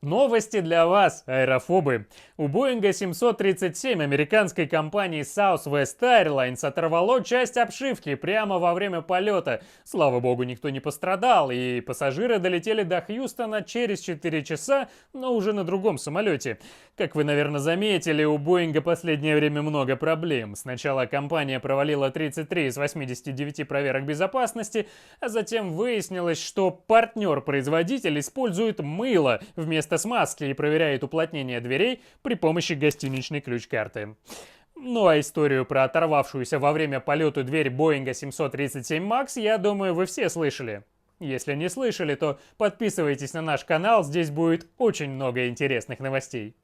Новости для вас, аэрофобы. У Боинга 737 американской компании Southwest Airlines оторвало часть обшивки прямо во время полета. Слава богу, никто не пострадал, и пассажиры долетели до Хьюстона через 4 часа, но уже на другом самолете. Как вы, наверное, заметили, у Боинга последнее время много проблем. Сначала компания провалила 33 из 89 проверок безопасности, а затем выяснилось, что партнер-производитель использует мыло вместо смазки и проверяет уплотнение дверей при помощи гостиничной ключ-карты. Ну а историю про оторвавшуюся во время полета дверь Боинга 737 MAX, я думаю, вы все слышали. Если не слышали, то подписывайтесь на наш канал, здесь будет очень много интересных новостей.